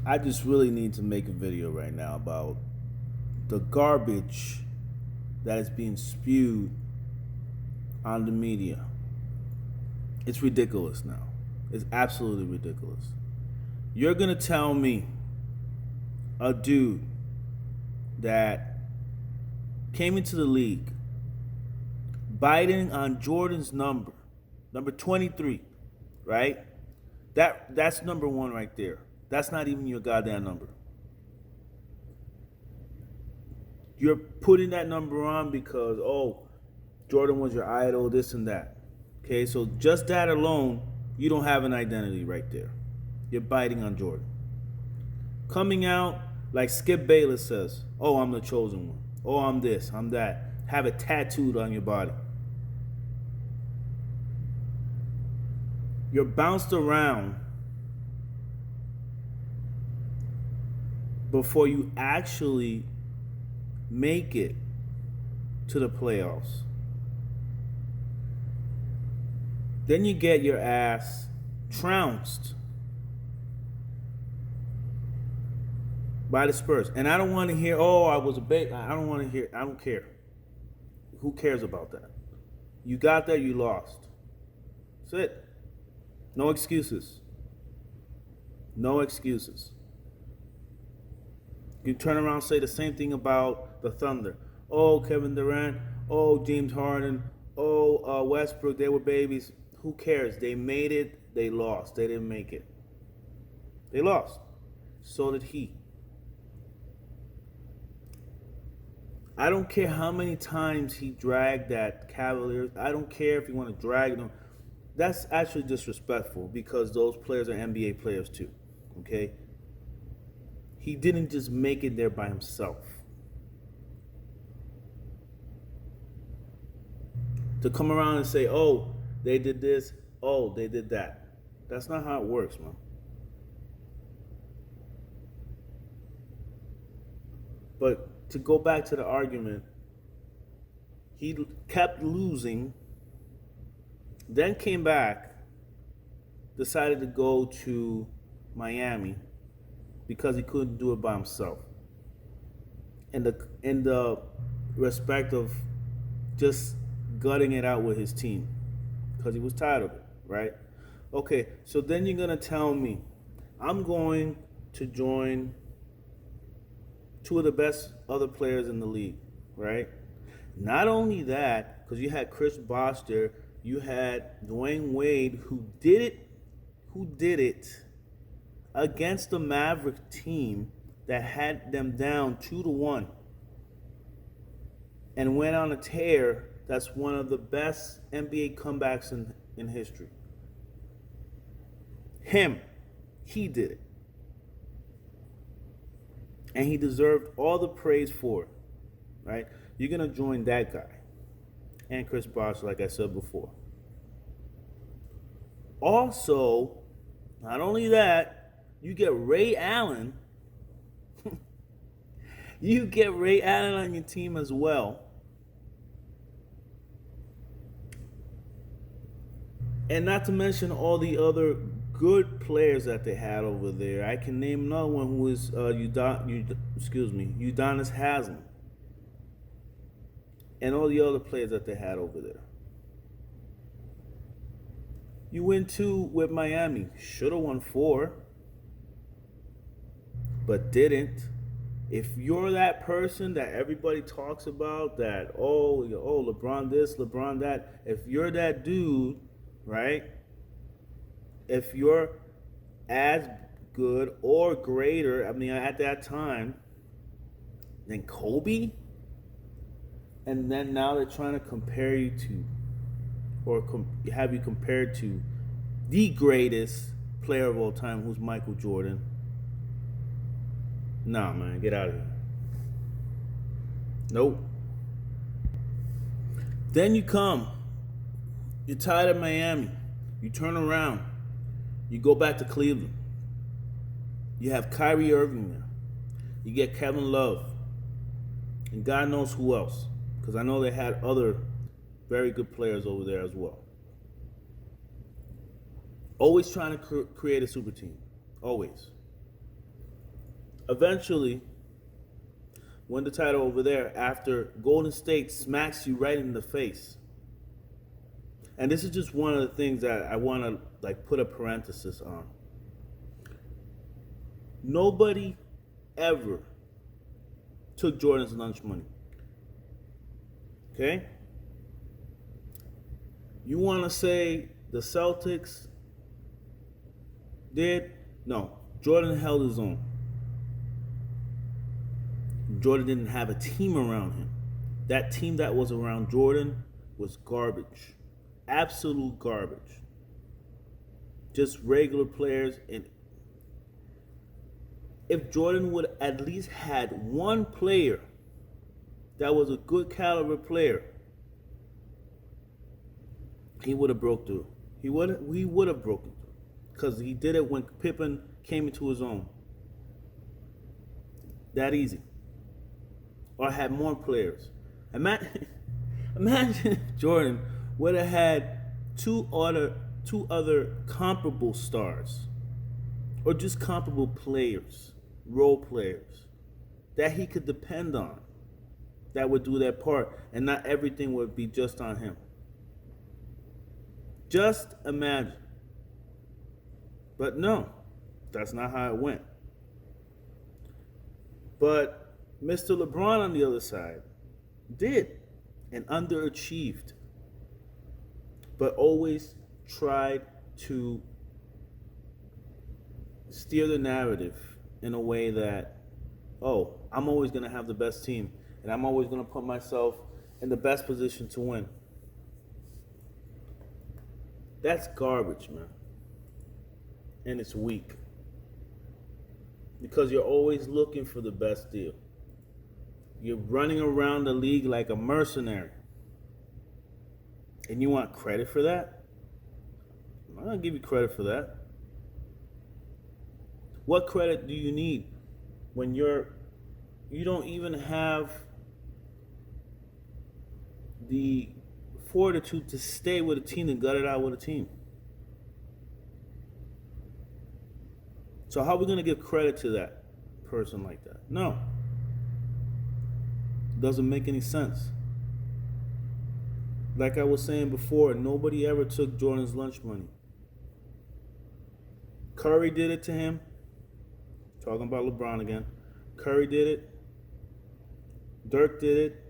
I just really need to make a video right now about the garbage that is being spewed on the media. It's ridiculous now. It's absolutely ridiculous. You're gonna tell me a dude that came into the league biting on Jordan's number 23, right? That's number one right there. That's not even your goddamn number. You're putting that number on because, Jordan was your idol, this and that. Okay, so just that alone, you don't have an identity right there. You're biting on Jordan. Coming out like Skip Bayless says, I'm the chosen one. I'm this, I'm that. Have it tattooed on your body. You're bounced around before you actually make it to the playoffs. Then you get your ass trounced by the Spurs. And I don't want to hear, I was a bait. I don't want to hear, I don't care. Who cares about that? You got there, you lost. That's it. No excuses. No excuses. You turn around and say the same thing about the Thunder. Kevin Durant. James Harden. Westbrook. They were babies. Who cares? They made it. They lost. They didn't make it. They lost. So did he. I don't care how many times he dragged that Cavaliers. I don't care if you want to drag them. That's actually disrespectful because those players are NBA players too. Okay? He didn't just make it there by himself. To come around and say, they did this, they did that. That's not how it works, man. But to go back to the argument, he kept losing, then came back, decided to go to Miami because he couldn't do it by himself. In the respect of just gutting it out with his team because he was tired of it, right? Okay, so then you're gonna tell me I'm going to join two of the best other players in the league, right? Not only that, because you had Chris Bosh there, you had Dwayne Wade who did it against the Maverick team that had them down 2-1 and went on a tear. That's one of the best NBA comebacks in history. He did it. And he deserved all the praise for it, right? You're going to join that guy and Chris Bosh, like I said before. Also, not only that, you get Ray Allen. You get Ray Allen on your team as well. And not to mention all the other good players that they had over there. I can name another one who is Udonis Haslem. And all the other players that they had over there. You win 2 with Miami. Should have won 4. But didn't. If you're that person that everybody talks about, that LeBron this, LeBron that, if you're that dude, right? If you're as good or greater, at that time, than Kobe, and then now they're trying to compare you to, or have you compared to the greatest player of all time, who's Michael Jordan. Nah, man, get out of here. Nope. Then you're tired of Miami. You turn around. You go back to Cleveland. You have Kyrie Irving there. You get Kevin Love. And God knows who else. Because I know they had other very good players over there as well. Always trying to create a super team. Always. Eventually, win the title over there after Golden State smacks you right in the face. And this is just one of the things that I want to like put a parenthesis on. Nobody ever took Jordan's lunch money. Okay? You want to say the Celtics did? No. Jordan held his own. Jordan didn't have a team around him. That team that was around Jordan was garbage. Absolute garbage. Just regular players. And if Jordan would at least had one player that was a good caliber player, he would have broke through. He would have broken through. Because he did it when Pippen came into his own. That easy. Or had more players. Imagine if Jordan would have had two other comparable stars, or just comparable players, role players, that he could depend on, that would do that part, and not everything would be just on him. Just imagine. But no, that's not how it went. But Mr. LeBron on the other side did and underachieved, but always tried to steer the narrative in a way that, oh, I'm always going to have the best team, and I'm always going to put myself in the best position to win. That's garbage, man. And it's weak. Because you're always looking for the best deal. You're running around the league like a mercenary. And you want credit for that? I'm not going to give you credit for that. What credit do you need when you don't even have the fortitude to stay with a team and gut it out with a team? So how are we going to give credit to that person like that? No. Doesn't make any sense. Like I was saying before, nobody ever took Jordan's lunch money. Curry did it to him. Talking about LeBron again. Curry did it. Dirk did it.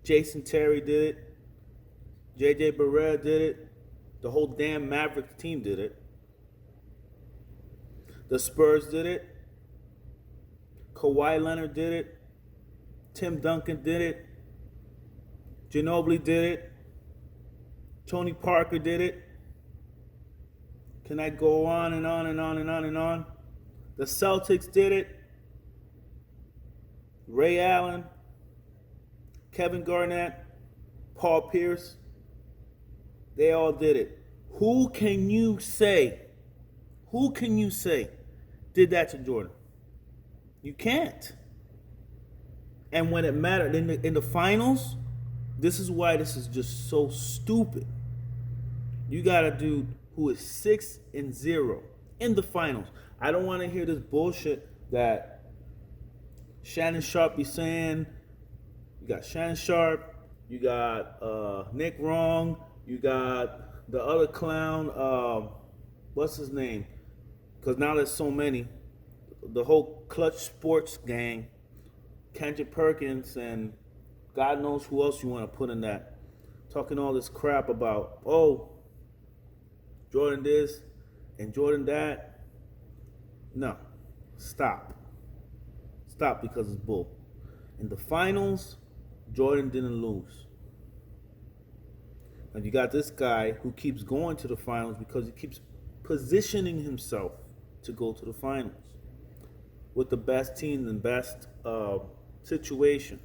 Jason Terry did it. JJ Barea did it. The whole damn Mavericks team did it. The Spurs did it. Kawhi Leonard did it. Tim Duncan did it. Ginobili did it. Tony Parker did it. Can I go on and on and on and on and on? The Celtics did it. Ray Allen, Kevin Garnett, Paul Pierce, they all did it. Who can you say did that to Jordan? You can't. And when it mattered in the finals, this is why this is just so stupid. You got a dude who is 6-0 in the finals. I don't want to hear this bullshit that Shannon Sharp be saying. You got Shannon Sharp, you got Nick Wrong, you got the other clown, what's his name? Because now there's so many. The whole Clutch Sports gang, Kendrick Perkins, and God knows who else you want to put in that. Talking all this crap about, oh, Jordan this and Jordan that. No. Stop. Stop, because it's bull. In the finals, Jordan didn't lose. And you got this guy who keeps going to the finals because he keeps positioning himself to go to the finals with the best team and best situation.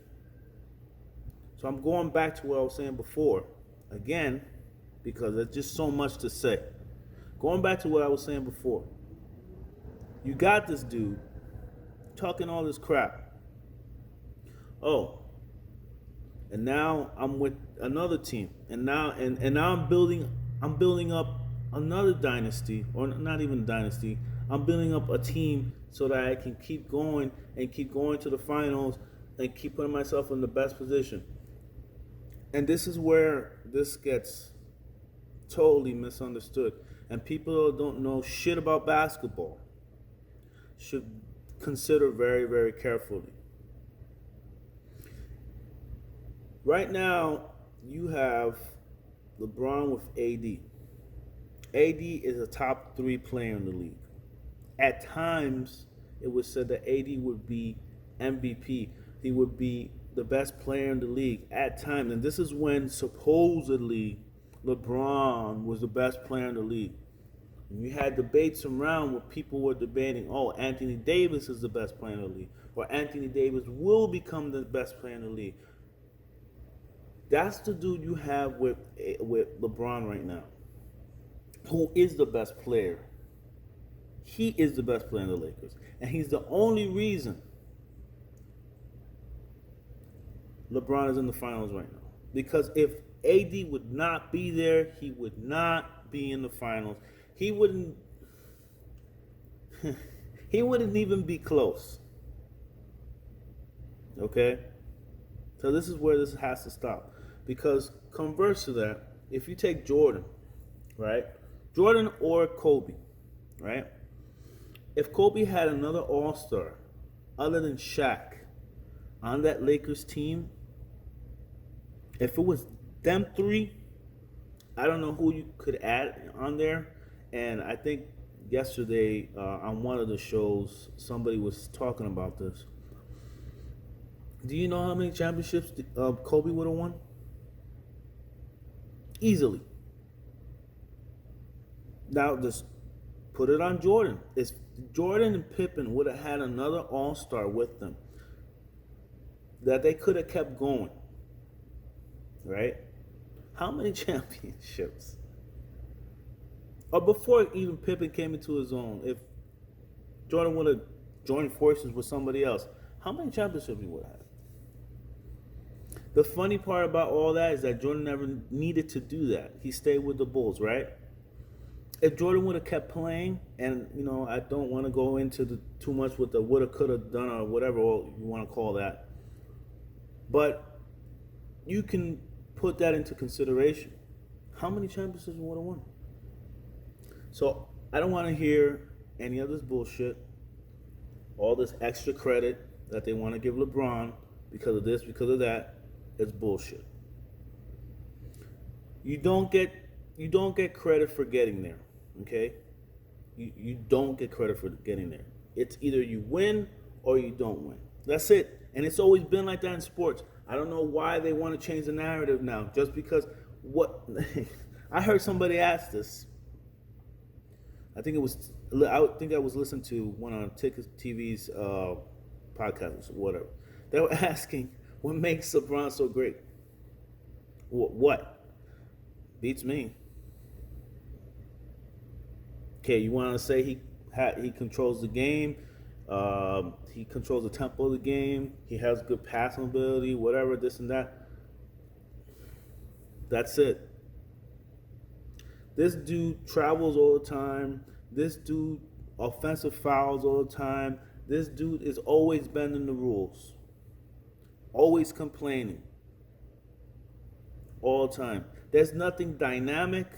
So I'm going back to what I was saying before, again, because there's just so much to say. Going back to what I was saying before. You got this dude talking all this crap. Oh, and now I'm with another team, and now I'm building up another dynasty, or not even a dynasty. I'm building up a team so that I can keep going and keep going to the finals and keep putting myself in the best position. And this is where this gets totally misunderstood. And people who don't know shit about basketball should consider very, very carefully. Right now, you have LeBron with AD. AD is a top 3 player in the league. At times, it was said that AD would be MVP. He would be the best player in the league at times. And this is when supposedly LeBron was the best player in the league. And you had debates around where people were debating, oh, Anthony Davis is the best player in the league, or Anthony Davis will become the best player in the league. That's the dude you have with LeBron right now, who is the best player. He is the best player in the Lakers, and he's the only reason LeBron is in the finals right now. Because if AD would not be there, he would not be in the finals. He wouldn't. He wouldn't even be close. Okay? So this is where this has to stop. Because converse to that, if you take Jordan, right? Jordan or Kobe, right? If Kobe had another All-Star other than Shaq on that Lakers team, if it was them three, I don't know who you could add on there. And I think yesterday on one of the shows, somebody was talking about this. Do you know how many championships Kobe would have won? Easily. Now, just put it on Jordan. If Jordan and Pippen would have had another All-Star with them, that they could have kept going, right? How many championships? Or before even Pippen came into his own, if Jordan would have joined forces with somebody else, how many championships he would have had? The funny part about all that is that Jordan never needed to do that. He stayed with the Bulls, right? If Jordan would have kept playing, and I don't want to go into too much with the woulda, coulda, done, or whatever you want to call that, but you can put that into consideration. How many championships would have won? So I don't want to hear any of this bullshit, all this extra credit that they want to give LeBron because of this, because of that. It's bullshit. You don't get credit for getting there, okay? You don't get credit for getting there. It's either you win or you don't win. That's it. And it's always been like that in sports. I don't know why they want to change the narrative now. Just because I heard somebody ask this. I think I was listening to one on Ticket TV's podcast or whatever. They were asking, what makes LeBron so great? What? Beats me. Okay, you want to say he controls the game, he controls the tempo of the game, he has good passing ability, whatever, this and that. That's it. This dude travels all the time. This dude offensive fouls all the time. This dude is always bending the rules. Always complaining. All the time. There's nothing dynamic,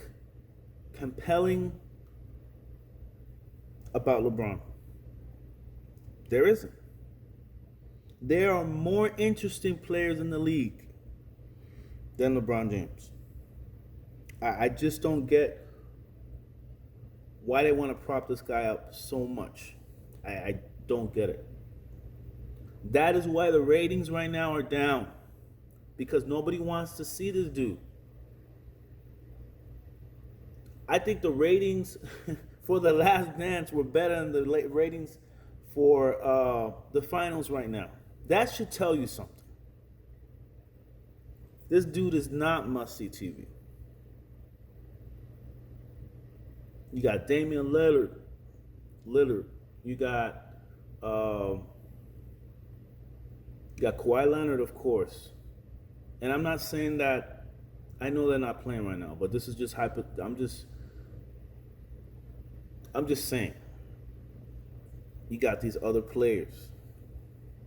compelling about LeBron. There isn't. There are more interesting players in the league than LeBron James. I just don't get why they want to prop this guy up so much. I don't get it. That is why the ratings right now are down. Because nobody wants to see this dude. I think the ratings for The Last Dance were better than the ratings for the finals right now. That should tell you something. This dude is not must-see TV. You got Damian Lillard. You got Kawhi Leonard, of course. And I'm not saying that. I know they're not playing right now, but this is just I'm just saying. you got these other players.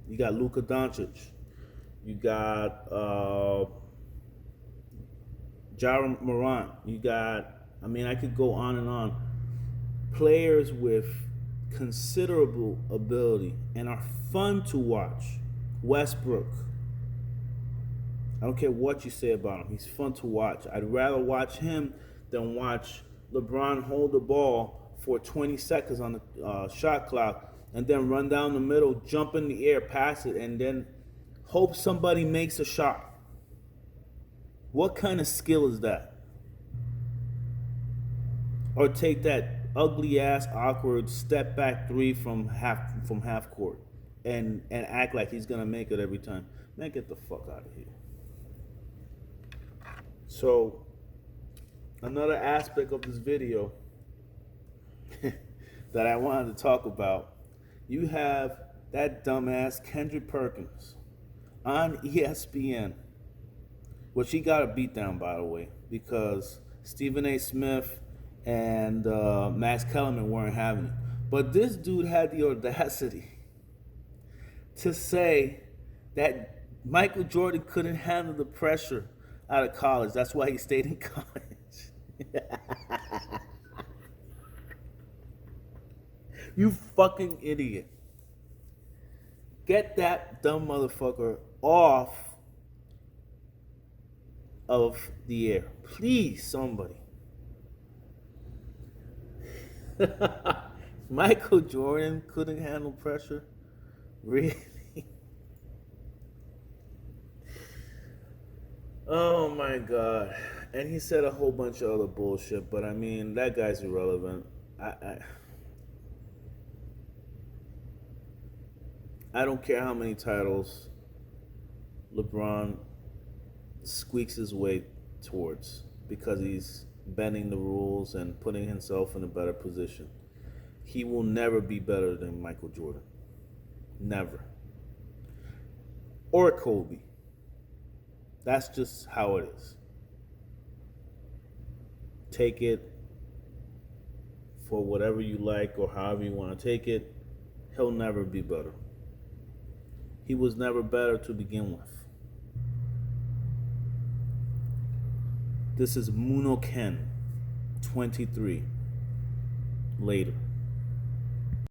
You got Luka Doncic. You got Jaron Morant. You got, I mean, I could go on and on. Players with considerable ability and are fun to watch. Westbrook. I don't care what you say about him. He's fun to watch. I'd rather watch him than watch LeBron hold the ball for 20 seconds on the shot clock and then run down the middle, jump in the air, pass it, and then hope somebody makes a shot. What kind of skill is that? Or take that ugly ass, awkward step back three from half court and act like he's gonna make it every time. Man, get the fuck out of here. So, another aspect of this video that I wanted to talk about, you have that dumbass Kendrick Perkins on ESPN, which he got a beat down, by the way, because Stephen A. Smith and Max Kellerman weren't having it. But this dude had the audacity to say that Michael Jordan couldn't handle the pressure out of college. That's why he stayed in college. You fucking idiot. Get that dumb motherfucker off of the air. Please, somebody. Michael Jordan couldn't handle pressure? Really? Oh my God. And he said a whole bunch of other bullshit, but I mean, that guy's irrelevant. I don't care how many titles LeBron squeaks his way towards because he's bending the rules and putting himself in a better position. He will never be better than Michael Jordan. Never. Or Kobe. That's just how it is. Take it for whatever you like or however you want to take it. He'll never be better. He was never better to begin with. This is Muno Ken, 23. Later.